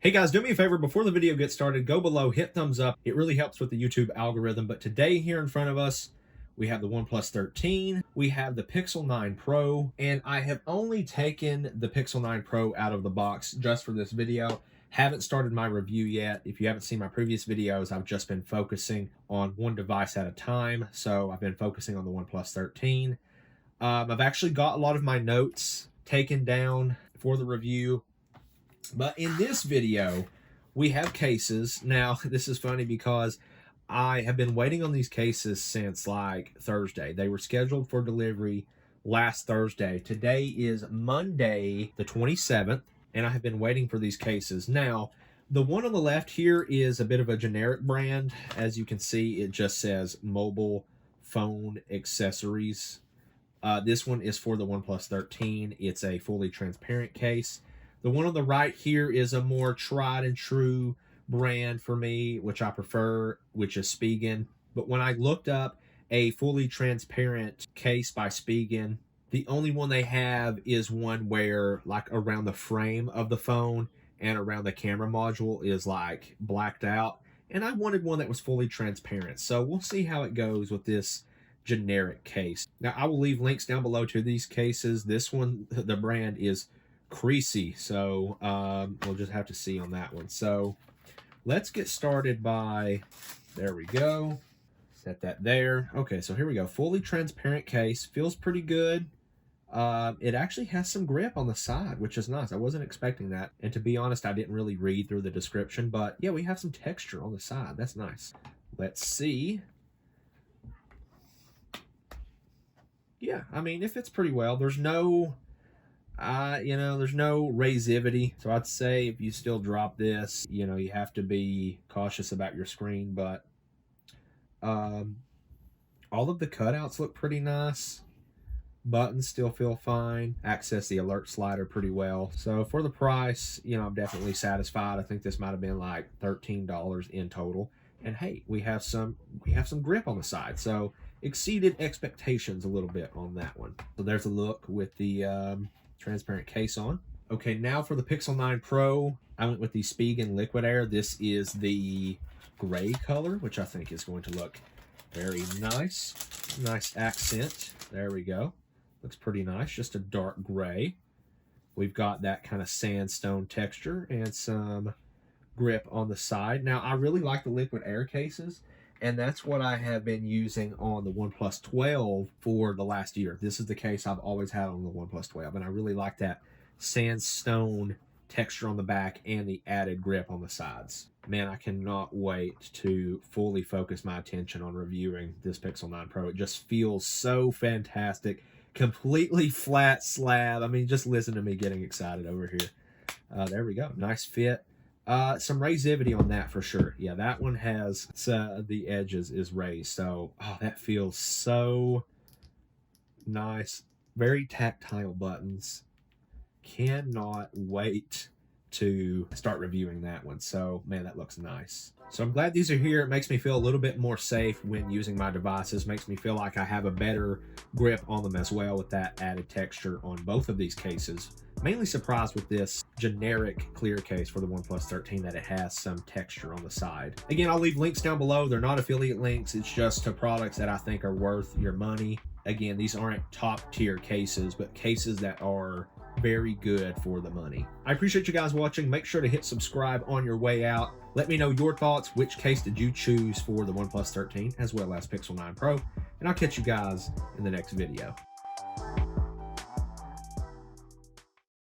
Hey guys, do me a favor before the video gets started, go below, hit thumbs up. It really helps with the YouTube algorithm. But today here in front of us, we have the OnePlus 13, we have the Pixel 9 Pro, and I have only taken the Pixel 9 Pro out of the box just for this video. Haven't started my review yet. If you haven't seen my previous videos, I've just been focusing on one device at a time. So I've been focusing on the OnePlus 13. I've actually got a lot of my notes taken down for the review. But in this video, we have cases. Now, this is funny because I have been waiting on these cases since like Thursday. They were scheduled for delivery last Thursday. Today is Monday, the 27th, and I have been waiting for these cases. Now, the one on the left here is a bit of a generic brand. As you can see, it just says mobile phone accessories. This one is for the OnePlus 13. It's a fully transparent case. The one on the right here is a more tried and true brand for me, which I prefer, which is Spigen. But when I looked up a fully transparent case by Spigen, the only one they have is one where like around the frame of the phone and around the camera module is like blacked out. And I wanted one that was fully transparent. So we'll see how it goes with this generic case. Now I will leave links down below to these cases. This one, the brand is Creasy, so we'll just have to see on that one. So let's get started by, there we go, set that there. Okay, so here we go. Fully transparent case, feels pretty good. It actually has some grip on the side, which is nice. I wasn't expecting that, and to be honest, I didn't really read through the description, but yeah, we have some texture on the side. That's nice. Let's see. Yeah, I mean, it fits pretty well. There's no there's no razivity. So I'd say if you still drop this, you have to be cautious about your screen. But all of the cutouts look pretty nice. Buttons still feel fine. Access the alert slider pretty well. So for the price, I'm definitely satisfied. I think this might have been like $13 in total. And hey, we have some grip on the side. So exceeded expectations a little bit on that one. So there's a look with the transparent case on. Okay, now for the Pixel 9 Pro, I went with the Spigen Liquid Air. This is the gray color, which I think is going to look very nice. Nice accent. There we go. Looks pretty nice. Just a dark gray. We've got that kind of sandstone texture and some grip on the side. Now, I really like the Liquid Air cases, and that's what I have been using on the OnePlus 12 for the last year. This is the case I've always had on the OnePlus 12, and I really like that sandstone texture on the back and the added grip on the sides. Man, I cannot wait to fully focus my attention on reviewing this Pixel 9 Pro. It just feels so fantastic. Completely flat slab. I mean, just listen to me getting excited over here. There we go. Nice fit. Some razivity on that for sure. Yeah, that one has the edges is raised. So, that feels so nice. Very tactile buttons. Cannot wait to start reviewing that one. So, man, that looks nice. So I'm glad these are here. It makes me feel a little bit more safe when using my devices. Makes me feel like I have a better grip on them as well with that added texture on both of these cases. Mainly surprised with this generic clear case for the OnePlus 13 that it has some texture on the side. Again, I'll leave links down below. They're not affiliate links. It's just to products that I think are worth your money. Again, these aren't top tier cases, but cases that are very good for the money. I appreciate you guys watching. Make sure to hit subscribe on your way out. Let me know your thoughts. Which case did you choose for the OnePlus 13 as well as Pixel 9 Pro? And I'll catch you guys in the next video.